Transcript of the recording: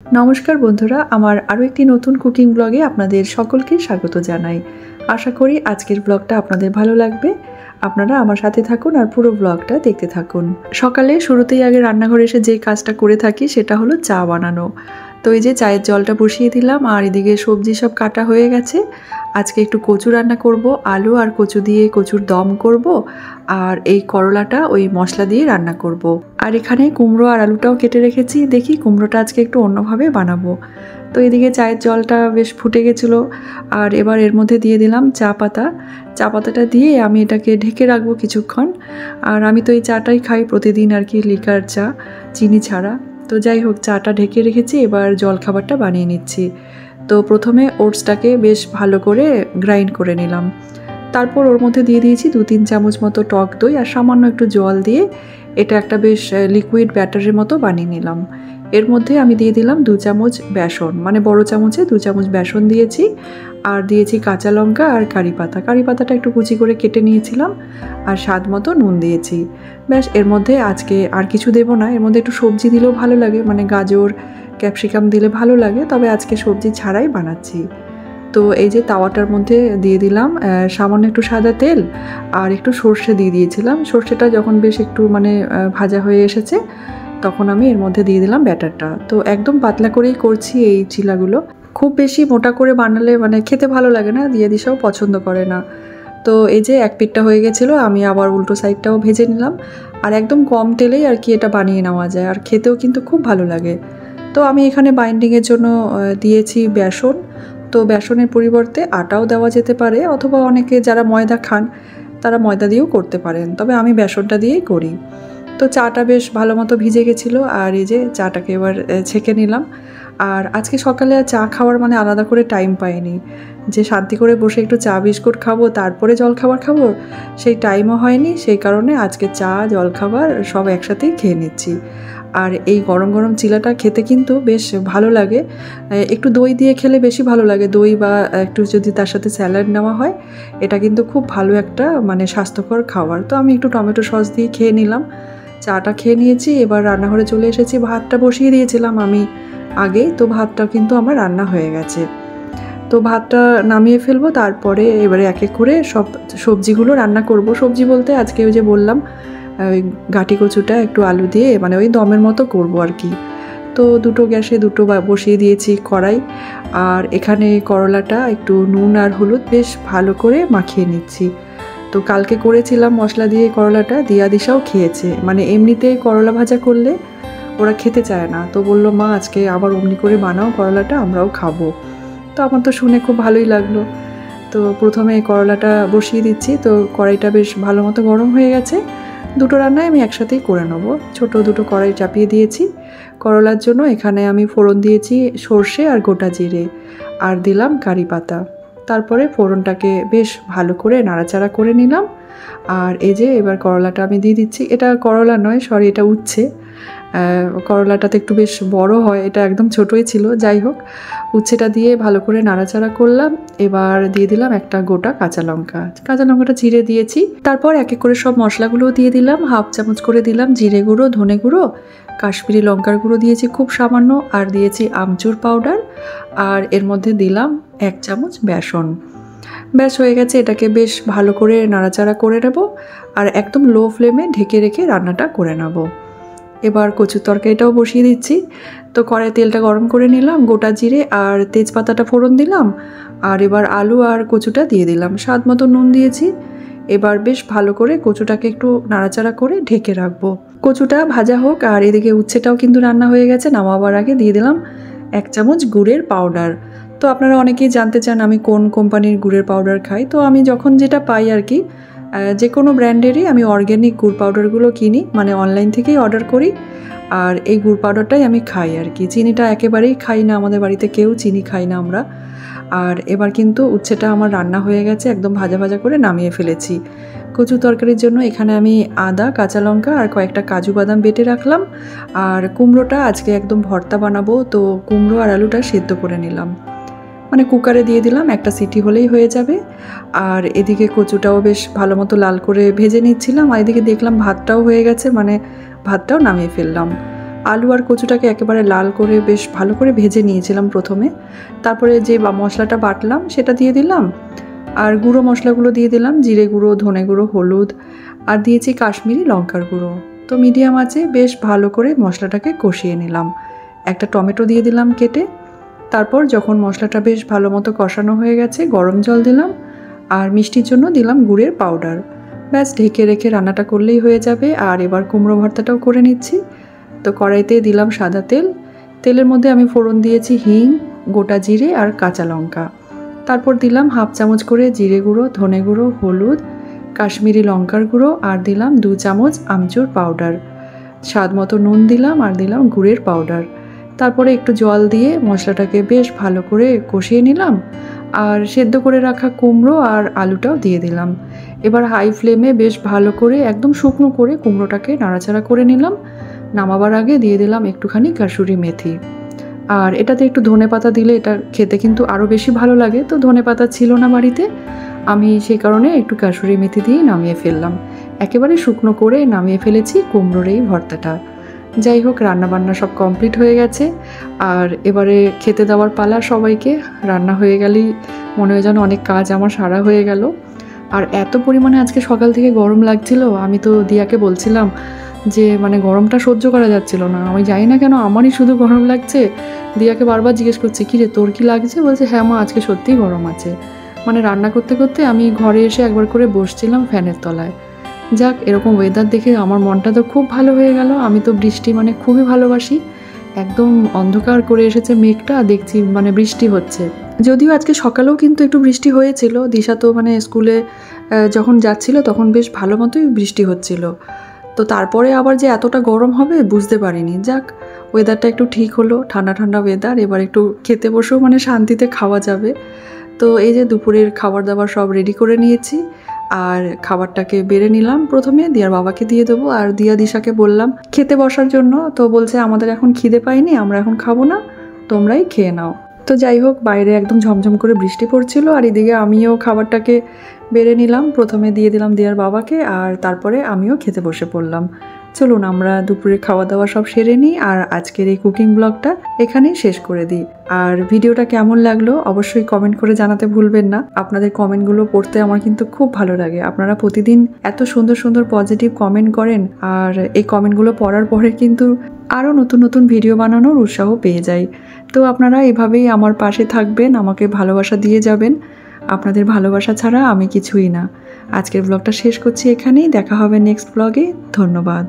নমস্কার বন্ধুরা, আমার আরও একটি নতুন কুকিং ব্লগে আপনাদের সকলকে স্বাগত জানাই। আশা করি আজকের ব্লগটা আপনাদের ভালো লাগবে। আপনারা আমার সাথে থাকুন আর পুরো ব্লগটা দেখতে থাকুন। সকালে শুরুতেই আগে রান্নাঘরে এসে যে কাজটা করে থাকি সেটা হলো চা বানানো। তো এই যে চায়ের জলটা বসিয়ে দিলাম আর এদিকে সবজি সব কাটা হয়ে গেছে। আজকে একটু কচু রান্না করব, আলু আর কচু দিয়ে কচুর দম করব, আর এই করলাটা ওই মশলা দিয়ে রান্না করব। আর এখানে কুমড়ো আর আলুটাও কেটে রেখেছি, দেখি কুমড়োটা আজকে একটু অন্যভাবে বানাবো। তো এদিকে চায়ের জলটা বেশ ফুটে গেছিলো আর এবার এর মধ্যে দিয়ে দিলাম চা পাতাটা দিয়ে আমি এটাকে ঢেকে রাখবো কিছুক্ষণ। আর আমি তো এই চাটাই খাই প্রতিদিন আর কি, লিকার চা, চিনি ছাড়া। তো যাই হোক, চাটা ঢেকে রেখেছি, এবার জলখাবারটা বানিয়ে নিচ্ছি। তো প্রথমে ওটসটাকে বেশ ভালো করে গ্রাইন্ড করে নিলাম, তারপর ওর মধ্যে দিয়ে দিয়েছি 2-3 চামচ মতো টক দই আর সামান্য একটু জল দিয়ে এটা একটা বেশ লিকুইড ব্যাটারের মতো বানিয়ে নিলাম। এর মধ্যে আমি দিয়ে দিলাম 2 চামচ বেসন, মানে বড় চামচে 2 চামচ বেসন দিয়েছি, আর দিয়েছি কাঁচা লঙ্কা আর কারি পাতাটা একটু কুচি করে কেটে নিয়েছিলাম, আর স্বাদ মতো নুন দিয়েছি। ব্যাস, এর মধ্যে আজকে আর কিছু দেবো না। এর মধ্যে একটু সবজি দিলেও ভালো লাগে, মানে গাজর ক্যাপসিকাম দিলে ভালো লাগে, তবে আজকে সবজি ছাড়াই বানাচ্ছি। তো এই যে তাওয়াটার মধ্যে দিয়ে দিলাম সামান্য একটু সাদা তেল আর একটু সর্ষে দিয়ে দিয়েছিলাম। সর্ষেটা যখন বেশ একটু মানে ভাজা হয়ে এসেছে তখন আমি এর মধ্যে দিয়ে দিলাম ব্যাটারটা। তো একদম পাতলা করেই করছি এই চিলাগুলো, খুব বেশি মোটা করে বানালে মানে খেতে ভালো লাগে না, দিয়ে দিশাও পছন্দ করে না। তো এই যে এক পিঠটা হয়ে গেছিলো, আমি আবার উল্টো সাইডটাও ভেজে নিলাম। আর একদম কম তেলেই আর কি এটা বানিয়ে নেওয়া যায়, আর খেতেও কিন্তু খুব ভালো লাগে। তো আমি এখানে বাইন্ডিংয়ের জন্য দিয়েছি বেসন। তো বেসনের পরিবর্তে আটাও দেওয়া যেতে পারে, অথবা অনেকে যারা ময়দা খান তারা ময়দা দিয়েও করতে পারেন, তবে আমি বেসনটা দিয়েই করি। তো চাটা বেশ ভালো মতো ভিজে গেছিলো, আর এই যে চাটাকে এবার ছেঁকে নিলাম। আর আজকে সকালে আর চা খাওয়ার মানে আলাদা করে টাইম পাইনি, যে শান্তি করে বসে একটু চা বিস্কুট খাবো তারপরে জলখাবার খাবো, সেই টাইমও হয়নি। সেই কারণে আজকে চা জলখাবার সব একসাথেই খেয়ে নিচ্ছি। আর এই গরম গরম চিলাটা খেতে কিন্তু বেশ ভালো লাগে, একটু দই দিয়ে খেলে বেশি ভালো লাগে, দই বা একটু যদি তার সাথে স্যালাড নেওয়া হয়, এটা কিন্তু খুব ভালো একটা মানে স্বাস্থ্যকর খাবার। তো আমি একটু টমেটো সস দিয়ে খেয়ে নিলাম, চাটা খেয়ে নিয়েছি। এবার রান্নাঘরে চলে এসেছি, ভাতটা বসিয়ে দিয়েছিলাম আমি আগেই, তো ভাতটা কিন্তু আমার রান্না হয়ে গেছে। তো ভাতটা নামিয়ে ফেলবো, তারপরে এবারে এক এক করে সব সবজিগুলো রান্না করব। সবজি বলতে আজকে ওই যে বললাম ওই গাঁটি কচুটা একটু আলু দিয়ে মানে ওই দমের মতো করব আর কি। তো গ্যাসে দুটো বসিয়ে দিয়েছি কড়াই, আর এখানে করলাটা একটু নুন আর হলুদ বেশ ভালো করে মাখিয়ে নিচ্ছি। তো কালকে করেছিলাম মশলা দিয়ে করলাটা, দিয়া দিশাও খেয়েছে, মানে এমনিতে করলা ভাজা করলে ওরা খেতে চায় না, তো বললো মা আজকে আবার অমনি করে বানাও করলাটা, আমরাও খাবো। তো আমার তো শুনে খুব ভালোই লাগলো। তো প্রথমে করলাটা বসিয়ে দিচ্ছি। তো কড়াইটা বেশ ভালো মতো গরম হয়ে গেছে, দুটো রান্নায় আমি একসাথেই করে নেব। ছোট দুটো কড়াই চাপিয়ে দিয়েছি। করলার জন্য এখানে আমি ফোড়ন দিয়েছি সর্ষে আর গোটা জিরে, আর দিলাম কারি পাতা। তারপরে ফোড়নটাকে বেশ ভালো করে নাড়াচাড়া করে নিলাম। আর এই যে এবার করলাটা আমি দিয়ে দিচ্ছি। এটা করলা নয়, সরি, এটা উচ্ছে। করলাটাতে একটু বেশ বড় হয়, এটা একদম ছোটোই ছিল। যাই হোক, উচ্ছেটা দিয়ে ভালো করে নাড়াচাড়া করলাম। এবার দিয়ে দিলাম একটা গোটা কাঁচা লঙ্কাটা চিড়ে দিয়েছি। তারপর এক এক করে সব মশলাগুলোও দিয়ে দিলাম। 1/2 চামচ করে দিলাম জিরে গুঁড়ো, ধনে গুঁড়ো, কাশ্মীরি লঙ্কার গুঁড়ো দিয়েছি খুব সামান্য, আর দিয়েছি আমচুর পাউডার, আর এর মধ্যে দিলাম 1 চামচ বেসন। ব্যাস হয়ে গেছে, এটাকে বেশ ভালো করে নাড়াচাড়া করে নেব, আর একদম লো ফ্লেমে ঢেকে রেখে রান্নাটা করে নেব। এবার কচুর তরকারিটাও বসিয়ে দিচ্ছি। তো কড়াই তেলটা গরম করে নিলাম, গোটা জিরে আর তেজপাতাটা ফোড়ন দিলাম, আর এবার আলু আর কচুটা দিয়ে দিলাম, স্বাদ মতো নুন দিয়েছি। এবার বেশ ভালো করে কচুটাকে একটু নাড়াচাড়া করে ঢেকে রাখবো। কচুটা ভাজা হোক, আর এদিকে উচ্ছেটাও কিন্তু রান্না হয়ে গেছে। নামাবার আগে দিয়ে দিলাম 1 চামচ গুড়ের পাউডার। তো আপনারা অনেকেই জানতে চান আমি কোন কোম্পানির গুড়ের পাউডার খাই। তো আমি যখন যেটা পাই আর কি, যে কোনো ব্র্যান্ডেরই আমি অর্গ্যানিক গুড় পাউডারগুলো কিনি, মানে অনলাইন থেকেই অর্ডার করি, আর এই গুড় পাউডারটাই আমি খাই আর কি। চিনিটা একেবারেই খাই না, আমাদের বাড়িতে কেউ চিনি খাই না আমরা। আর এবার কিন্তু উচ্ছেটা আমার রান্না হয়ে গেছে, একদম ভাজা ভাজা করে নামিয়ে ফেলেছি। কচু তরকারির জন্য এখানে আমি আদা, কাঁচা লঙ্কা আর কয়েকটা কাজু বাদাম বেটে রাখলাম। আর কুমড়োটা আজকে একদম ভর্তা বানাবো, তো কুমড়ো আর আলুটা সেদ্ধ করে নিলাম, মানে কুকারে দিয়ে দিলাম, একটা সিটি হলেই হয়ে যাবে। আর এদিকে কচুটাও বেশ ভালো মতো লাল করে ভেজে নিচ্ছিলাম, আর এদিকে দেখলাম ভাতটাও হয়ে গেছে, মানে ভাতটাও নামিয়ে ফেললাম। আলু আর কচুটাকে একেবারে লাল করে বেশ ভালো করে ভেজে নিয়েছিলাম প্রথমে। তারপরে যে মশলাটা বাটলাম সেটা দিয়ে দিলাম, আর গুঁড়ো মশলাগুলো দিয়ে দিলাম, জিরে গুঁড়ো, ধনে গুঁড়ো, হলুদ, আর দিয়েছি কাশ্মীরি লঙ্কার গুঁড়ো। তো মিডিয়াম আঁচে বেশ ভালো করে মশলাটাকে কষিয়ে নিলাম। একটা টমেটো দিয়ে দিলাম কেটে। তারপর যখন মশলাটা বেশ ভালো মতো কষানো হয়ে গেছে, গরম জল দিলাম, আর মিষ্টির জন্য দিলাম গুড়ের পাউডার। ব্যাস ঢেকে রেখে রান্নাটা করলেই হয়ে যাবে। আর এবার কুমড়ো ভর্তাটাও করে নিচ্ছি। তো কড়াইতে দিলাম সাদা তেল। তেলের মধ্যে আমি ফোড়ন দিয়েছি হিং, গোটা জিরে আর কাঁচা লঙ্কা। তারপর দিলাম হাফ চামচ করে জিরে গুঁড়ো, ধনে গুঁড়ো, হলুদ, কাশ্মীরি লঙ্কার গুঁড়ো, আর দিলাম 2 চামচ আমচুর পাউডার। স্বাদ মতো নুন দিলাম, আর দিলাম গুড়ের পাউডার। তারপরে একটু জল দিয়ে মশলাটাকে বেশ ভালো করে কষিয়ে নিলাম, আর সেদ্ধ করে রাখা কুমড়ো আর আলুটাও দিয়ে দিলাম। এবার হাই ফ্লেমে বেশ ভালো করে একদম শুকনো করে কুমড়োটাকে নাড়াচাড়া করে নিলাম। নামাবার আগে দিয়ে দিলাম একটুখানি কাসুরি মেথি, আর এটাতে একটু ধনেপাতা দিলে এটা খেতে কিন্তু আরও বেশি ভালো লাগে। তো ধনেপাতা ছিল না বাড়িতে, আমি সেই কারণে একটু কাসুরি মেথি দিয়ে নামিয়ে ফেললাম। একেবারে শুকনো করে নামিয়ে ফেলেছি কুমড়োর এই ভর্তাটা। যাই হোক, রান্নাবান্না সব কমপ্লিট হয়ে গেছে, আর এবারে খেতে দেওয়ার পালা সবাইকে। রান্না হয়ে গেলেই মনে হয় যেন অনেক কাজ আমার সারা হয়ে গেল। আর এত পরিমাণে আজকে সকাল থেকে গরম লাগছিল, আমি তো দিয়াকে বলছিলাম যে গরমটা সহ্য করা যাচ্ছিল না। আমি জানি না কেন আমারই শুধু গরম লাগছে। দিয়াকে বারবার জিজ্ঞেস করছি, কী রে তোর কি লাগছে? বলছে হ্যাঁ মা, আজকে সত্যিই গরম আছে। রান্না করতে করতে আমি ঘরে এসে একবার করে বসছিলাম ফ্যানের তলায়। যাক, এরকম ওয়েদার দেখে আমার মনটা তো খুব ভালো হয়ে গেল। আমি তো বৃষ্টি খুবই ভালোবাসি। একদম অন্ধকার করে এসেছে মেঘটা, দেখছি বৃষ্টি হচ্ছে। যদিও আজকে সকালেও কিন্তু একটু বৃষ্টি হয়েছিল। দিশা তো স্কুলে যখন যাচ্ছিল তখন বেশ ভালো মতোই বৃষ্টি হচ্ছিল। তো তারপরে আবার যে এতটা গরম হবে বুঝতে পারিনি। যাক, ওয়েদারটা একটু ঠিক হলো, ঠান্ডা ঠান্ডা ওয়েদার। এবার একটু খেতে বসেও শান্তিতে খাওয়া যাবে। তো এই যে দুপুরের খাবার দাবার সব রেডি করে নিয়েছি, আর খাবারটাকে বেড়ে নিলাম। প্রথমে দিয়ার বাবাকে দিয়ে দেবো, আর দিয়া দিশাকে বললাম খেতে বসার জন্য। তো বলছে আমাদের এখন খিদে পাইনি, আমরা এখন খাবো না, তোমরাই খেয়ে নাও। তো যাই হোক, বাইরে একদম ঝমঝম করে বৃষ্টি পড়ছিল, আর এদিকে আমিও খাবারটাকে বেড়ে নিলাম। প্রথমে দিয়ে দিলাম দিয়ার বাবাকে, আর তারপরে আমিও খেতে বসে পড়লাম। চলুন আমরা দুপুরে খাওয়া দাওয়া সব সেরে নিই, আর আজকের এই কুকিং ব্লগটা এখানেই শেষ করে দিই। আর ভিডিওটা কেমন লাগলো অবশ্যই কমেন্ট করে জানাতে ভুলবেন না। আপনাদের কমেন্টগুলো পড়তে আমার কিন্তু খুব ভালো লাগে। আপনারা প্রতিদিন এত সুন্দর সুন্দর পজিটিভ কমেন্ট করেন, আর এই কমেন্টগুলো পড়ার পরে কিন্তু আরও নতুন নতুন ভিডিও বানানোর উৎসাহ পেয়ে যাই। তো আপনারা এভাবেই আমার পাশে থাকবেন, আমাকে ভালোবাসা দিয়ে যাবেন। আপনাদের ভালোবাসা ছাড়া আমি কিছুই না। আজকের ব্লগটা শেষ করছি এখানেই। দেখা হবে নেক্সট ব্লগে। ধন্যবাদ।